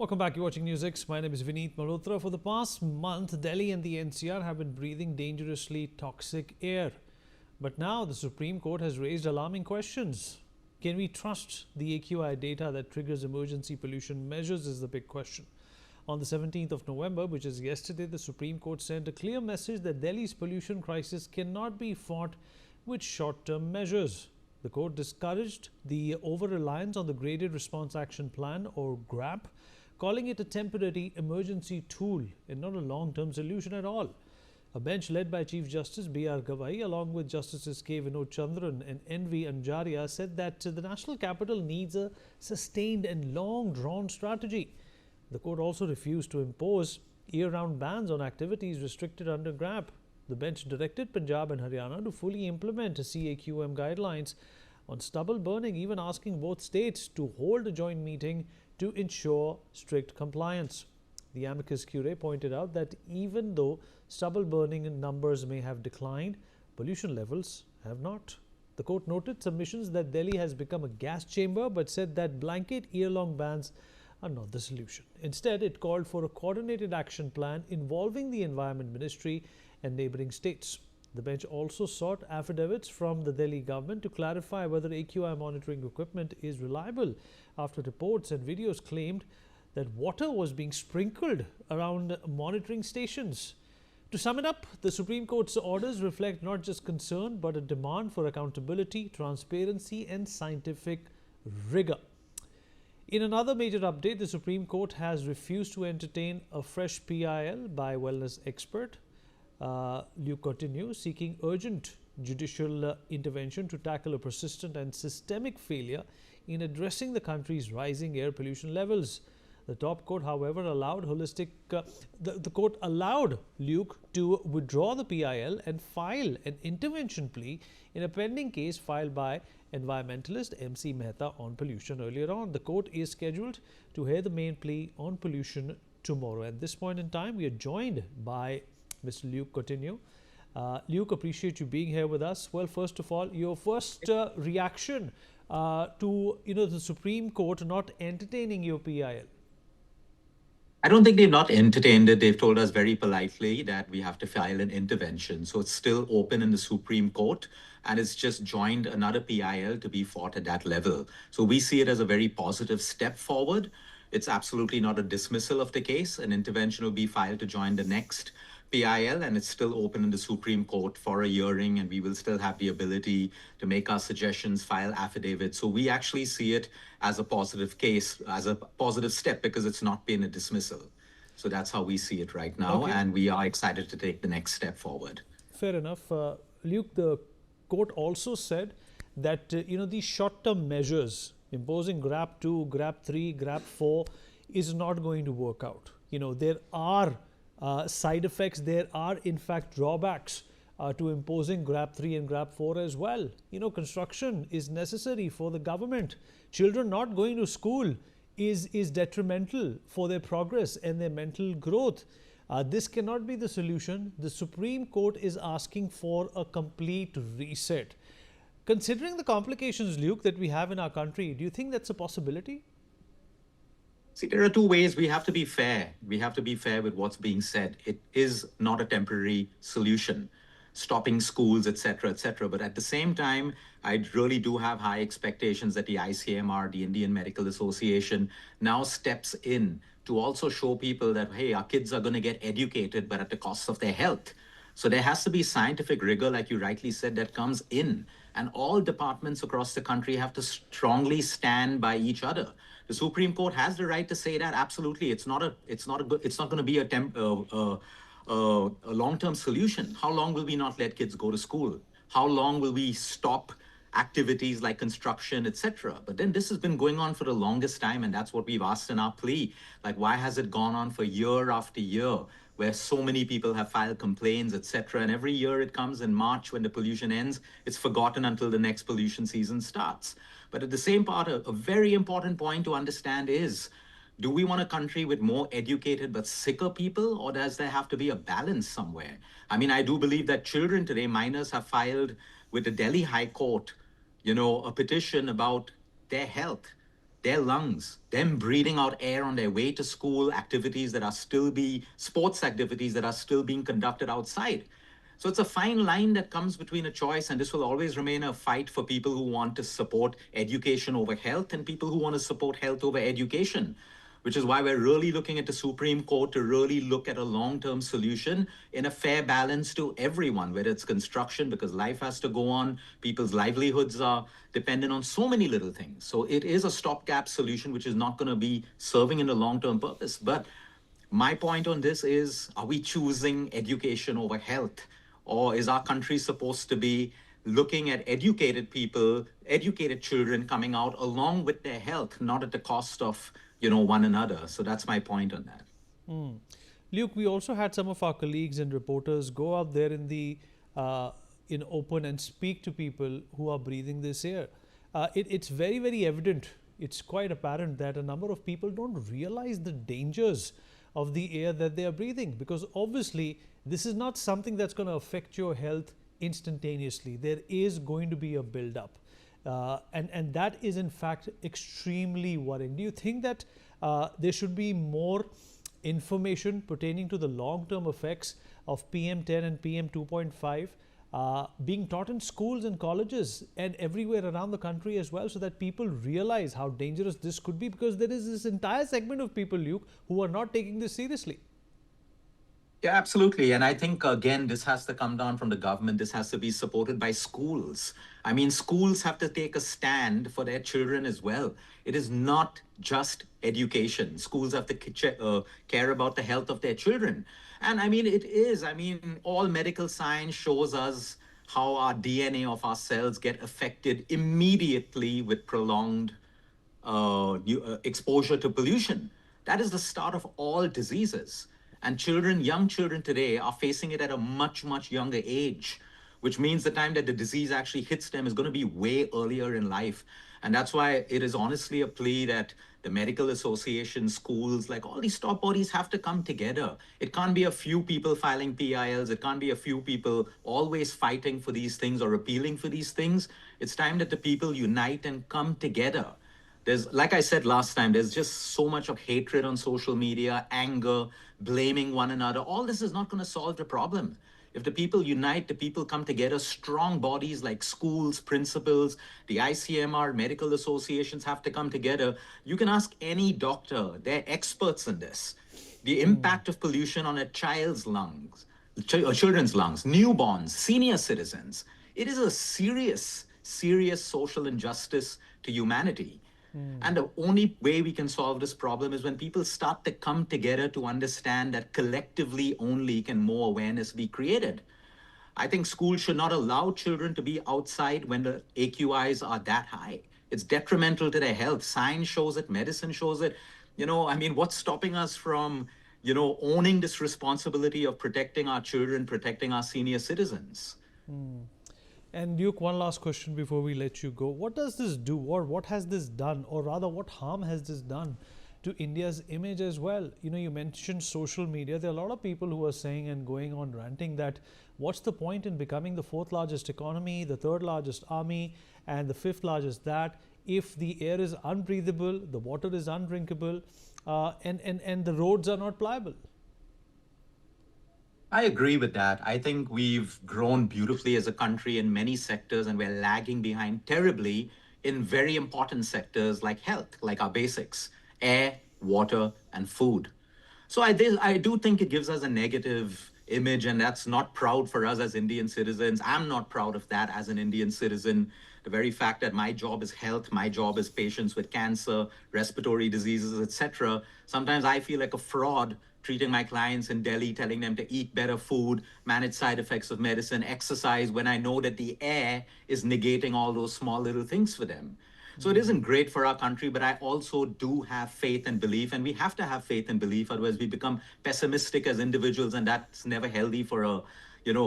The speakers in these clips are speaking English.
Welcome back. You're watching News X. My name is Vineet Malhotra. For the past month, Delhi and the NCR have been breathing dangerously toxic air. But now the Supreme Court has raised alarming questions. Can we trust the AQI data that triggers emergency pollution measures is the big question. On the 17th of November, which is yesterday, the Supreme Court sent a clear message that Delhi's pollution crisis cannot be fought with short-term measures. The court discouraged the over-reliance on the Graded Response Action Plan, or GRAP, calling it a temporary emergency tool and not a long-term solution at all. A bench led by Chief Justice B.R. Gavai, along with Justices K. Vinod Chandran and N.V. Anjaria, said that the national capital needs a sustained and long-drawn strategy. The court also refused to impose year-round bans on activities restricted under GRAP. The bench directed Punjab and Haryana to fully implement CAQM guidelines on stubble burning, even asking both states to hold a joint meeting to ensure strict compliance. The amicus curiae pointed out that even though stubble burning numbers may have declined, pollution levels have not. The court noted submissions that Delhi has become a gas chamber, but said that blanket year-long bans are not the solution. Instead, it called for a coordinated action plan involving the Environment Ministry and neighbouring states. The bench also sought affidavits from the Delhi government to clarify whether AQI monitoring equipment is reliable, after reports and videos claimed that water was being sprinkled around monitoring stations. To sum it up, the Supreme Court's orders reflect not just concern but a demand for accountability, transparency and scientific rigour. In another major update, the Supreme Court has refused to entertain a fresh PIL by wellness expert Luke Cotineux, seeking urgent judicial intervention to tackle a persistent and systemic failure in addressing the country's rising air pollution levels. The top court, however, allowed the court allowed Luke to withdraw the PIL and file an intervention plea in a pending case filed by environmentalist MC Mehta on pollution earlier on. The court is scheduled to hear the main plea on pollution tomorrow. At this point in time, we are joined by Mr. Luke Cotineux. Luke, appreciate you being here with us. Well, first of all, your first reaction to the Supreme Court not entertaining your PIL. I don't think they've not entertained it. They've told us very politely that we have to file an intervention. So it's still open in the Supreme Court, and it's just joined another PIL to be fought at that level. So we see it as a very positive step forward. It's absolutely not a dismissal of the case. An intervention will be filed to join the next PIL, and it's still open in the Supreme Court for a hearing, and we will still have the ability to make our suggestions, file affidavits. So we actually see it as a positive case, as a positive step, because it's not been a dismissal. So that's how we see it right now, and we are excited to take the next step forward. Fair enough. Luke, the court also said that these short-term measures, imposing GRAP 2, GRAP 3, GRAP 4, is not going to work out. There are side effects. There are in fact drawbacks to imposing GRAP 3 and GRAP 4 as well. Construction is necessary for the government. Children not going to school is detrimental for their progress and their mental growth. This cannot be the solution. The Supreme Court is asking for a complete reset. Considering the complications, Luke, that we have in our country, do you think that's a possibility? See, there are two ways. We have to be fair. We have to be fair with what's being said. It is not a temporary solution, stopping schools, etc., etc. But at the same time, I really do have high expectations that the ICMR, the Indian Medical Association, now steps in to also show people that, hey, our kids are going to get educated, but at the cost of their health. So there has to be scientific rigor, like you rightly said, that comes in. And all departments across the country have to strongly stand by each other. The Supreme Court has the right to say that. Absolutely, it's not going to be a long-term solution. How long will we not let kids go to school? How long will we stop activities like construction, etc.? But then this has been going on for the longest time, and that's what we've asked in our plea. Like, why has it gone on for year after year, where so many people have filed complaints, etc.? And every year it comes in March when the pollution ends, it's forgotten until the next pollution season starts. But at the same part, a very important point to understand is, do we want a country with more educated but sicker people, or does there have to be a balance somewhere? I mean, I do believe that children today, minors, have filed with the Delhi High Court, a petition about their health. their lungs, them breathing out air on their way to school, activities that are still be sports activities that are still being conducted outside. So it's a fine line that comes between a choice, and this will always remain a fight for people who want to support education over health and people who want to support health over education, which is why we're really looking at the Supreme Court to really look at a long term solution in a fair balance to everyone, whether it's construction, because life has to go on, people's livelihoods are dependent on so many little things. So it is a stopgap solution, which is not going to be serving in the long term purpose. But my point on this is, are we choosing education over health? Or is our country supposed to be looking at educated people, educated children coming out along with their health, not at the cost of, one another? So that's my point on that. Luke, we also had some of our colleagues and reporters go out there in the in open and speak to people who are breathing this air. It's very, very evident. It's quite apparent that a number of people don't realize the dangers of the air that they are breathing, because obviously this is not something that's going to affect your health instantaneously. There is going to be a build-up. And that is in fact extremely worrying. Do you think that there should be more information pertaining to the long-term effects of PM10 and PM2.5 being taught in schools and colleges and everywhere around the country as well, so that people realize how dangerous this could be? Because there is this entire segment of people, Luke, who are not taking this seriously. Yeah, absolutely. And I think, again, this has to come down from the government. This has to be supported by schools. I mean, schools have to take a stand for their children as well. It is not just education. Schools have to care about the health of their children. And I mean, it is. I mean, all medical science shows us how our DNA of our cells get affected immediately with prolonged exposure to pollution. That is the start of all diseases. And children, young children today are facing it at a much, much younger age, which means the time that the disease actually hits them is going to be way earlier in life. And that's why it is honestly a plea that the medical association, schools, like all these top bodies have to come together. It can't be a few people filing PILs. It can't be a few people always fighting for these things or appealing for these things. It's time that the people unite and come together. There's, like I said last time, there's just so much of hatred on social media, anger, blaming one another. All this is not going to solve the problem. If the people unite, the people come together, strong bodies like schools, principals, the ICMR, medical associations have to come together. You can ask any doctor, they're experts in this. The impact of pollution on a child's lungs, children's lungs, newborns, senior citizens. It is a serious, serious social injustice to humanity. And the only way we can solve this problem is when people start to come together to understand that collectively only can more awareness be created. I think schools should not allow children to be outside when the AQIs are that high. It's detrimental to their health. Science shows it, medicine shows it. I mean, what's stopping us from, owning this responsibility of protecting our children, protecting our senior citizens? And Duke, one last question before we let you go. What does this do, or what has this done, or rather what harm has this done to India's image as well? You mentioned social media. There are a lot of people who are saying and going on ranting that what's the point in becoming the fourth largest economy, the third largest army, and the fifth largest that, if the air is unbreathable, the water is undrinkable, and the roads are not pliable? I agree with that. I think we've grown beautifully as a country in many sectors, and we're lagging behind terribly in very important sectors like health, like our basics, air, water, and food. So I do think it gives us a negative image, and that's not proud for us as Indian citizens. I'm not proud of that as an Indian citizen. The very fact that my job is health, my job is patients with cancer, respiratory diseases, etc. Sometimes I feel like a fraud treating my clients in Delhi, telling them to eat better food, manage side effects of medicine, exercise, when I know that the air is negating all those small little things for them. So it isn't great for our country, but I also do have faith and belief, and we have to have faith and belief, otherwise we become pessimistic as individuals, and that's never healthy for a,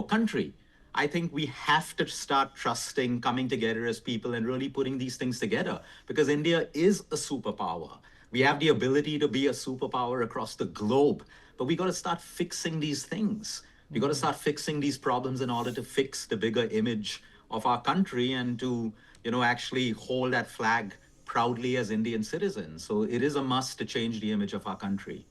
country. I think we have to start trusting, coming together as people, and really putting these things together, because India is a superpower. We have the ability to be a superpower across the globe, but we got to start fixing these things. We got to start fixing these problems in order to fix the bigger image of our country, and to, actually hold that flag proudly as Indian citizens. So it is a must to change the image of our country.